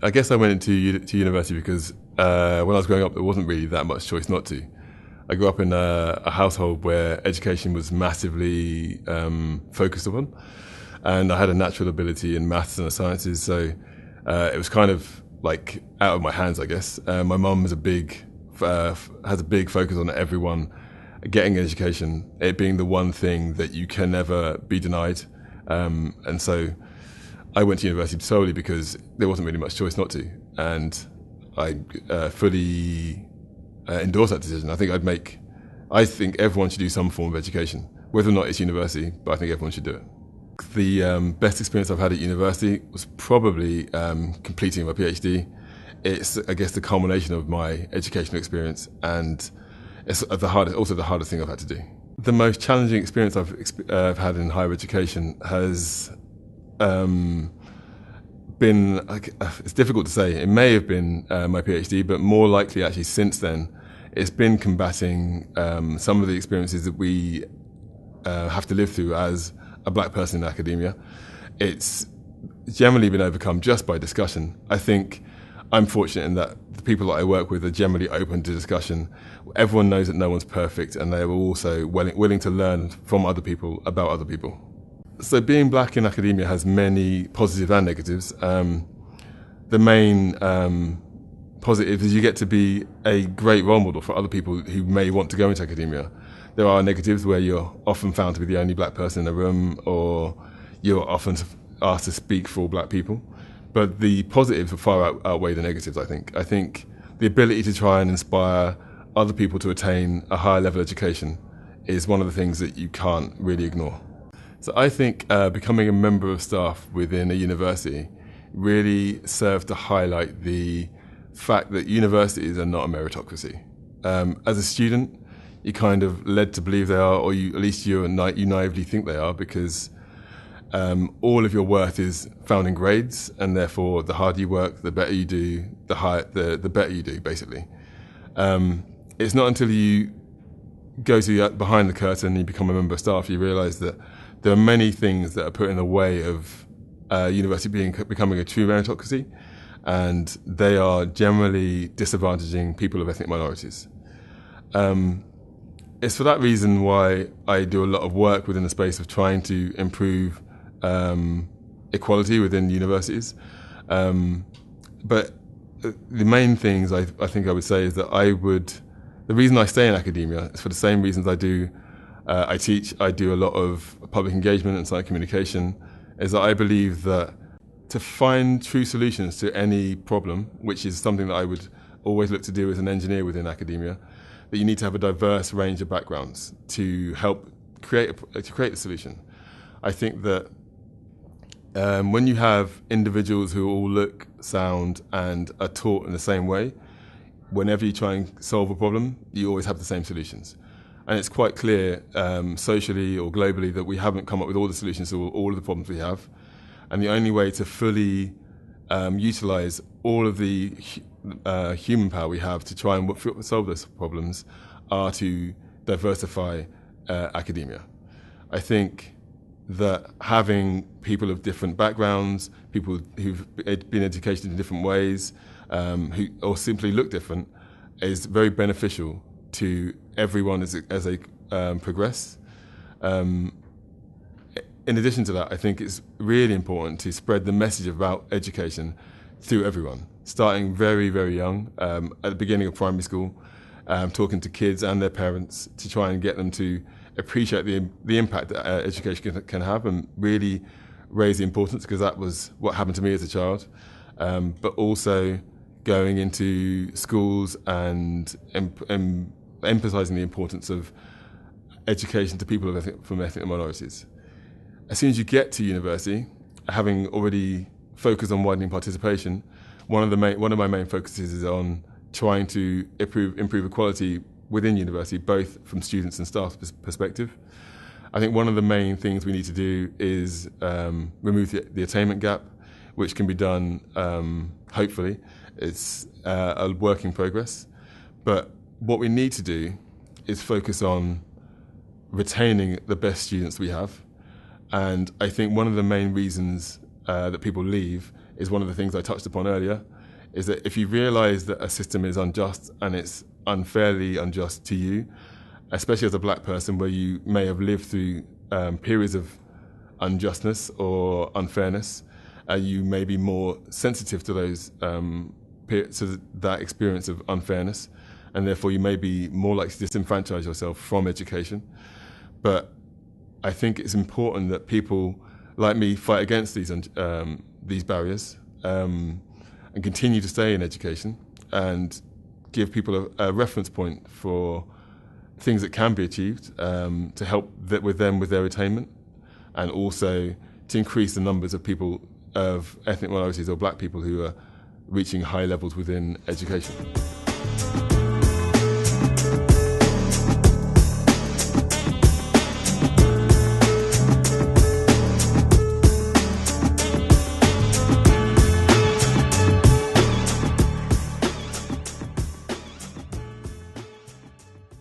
I guess I went to university because when I was growing up, there wasn't really that much choice not to. I grew up in a household where education was massively focused upon, and I had a natural ability in maths and the sciences, so it was kind of like out of my hands, I guess. My mum has a big focus on everyone getting an education, it being the one thing that you can never be denied, and so I went to university solely because there wasn't really much choice not to, and I fully endorse that decision. I think everyone should do some form of education, whether or not it's university, but I think everyone should do it. The best experience I've had at university was probably completing my PhD. It's, I guess, the culmination of my educational experience, and it's also the hardest thing I've had to do. The most challenging experience I've had in higher education has been, it's difficult to say. It may have been my PhD, but more likely actually since then, it's been combating some of the experiences that we have to live through as a black person in academia. It's generally been overcome just by discussion. I think I'm fortunate in that the people that I work with are generally open to discussion. Everyone knows that no one's perfect, and they're also willing to learn from other people about other people. So being black in academia has many positives and negatives. The main positive is you get to be a great role model for other people who may want to go into academia. There are negatives where you're often found to be the only black person in the room, or you're often asked to speak for black people. But the positives far outweigh the negatives, I think. I think the ability to try and inspire other people to attain a higher level education is one of the things that you can't really ignore. So I think becoming a member of staff within a university really serves to highlight the fact that universities are not a meritocracy. As a student, you're kind of led to believe they are, or at least you naively think they are, because all of your worth is found in grades, and therefore the harder you work, the better you do, the better you do, basically. It's not until you go to behind the curtain and you become a member of staff, you realise that there are many things that are put in the way of university becoming a true meritocracy, and they are generally disadvantaging people of ethnic minorities. It's for that reason why I do a lot of work within the space of trying to improve equality within universities. But the main things I think I would say is that the reason I stay in academia is for the same reasons I teach, I do a lot of public engagement and science communication, is that I believe that to find true solutions to any problem, which is something that I would always look to do as an engineer within academia, that you need to have a diverse range of backgrounds to help create the solution. I think that when you have individuals who all look, sound, and are taught in the same way, whenever you try and solve a problem, you always have the same solutions. And it's quite clear socially or globally that we haven't come up with all the solutions to all of the problems we have. And the only way to fully utilise all of the human power we have to try and solve those problems are to diversify academia. I think that having people of different backgrounds, people who've been educated in different ways, or simply look different, is very beneficial to everyone as they progress. In addition to that, I think it's really important to spread the message about education through everyone, starting very, very young, at the beginning of primary school, talking to kids and their parents to try and get them to appreciate the impact that education can have, and really raise the importance, because that was what happened to me as a child. But also going into schools and emphasising the importance of education to people from ethnic minorities. As soon as you get to university, having already focused on widening participation, one of my main focuses is on trying to improve equality within university, both from students and staff's perspective. I think one of the main things we need to do is remove the attainment gap, which can be done, hopefully. It's a work in progress. But what we need to do is focus on retaining the best students we have. And I think one of the main reasons that people leave is one of the things I touched upon earlier, is that if you realise that a system is unjust and it's unfairly unjust to you, especially as a black person where you may have lived through periods of unjustness or unfairness, you may be more sensitive to those to that experience of unfairness, and therefore you may be more likely to disenfranchise yourself from education. But I think it's important that people like me fight against these barriers and continue to stay in education and give people a reference point for things that can be achieved to help with their attainment, and also to increase the numbers of people of ethnic minorities or black people who are reaching high levels within education.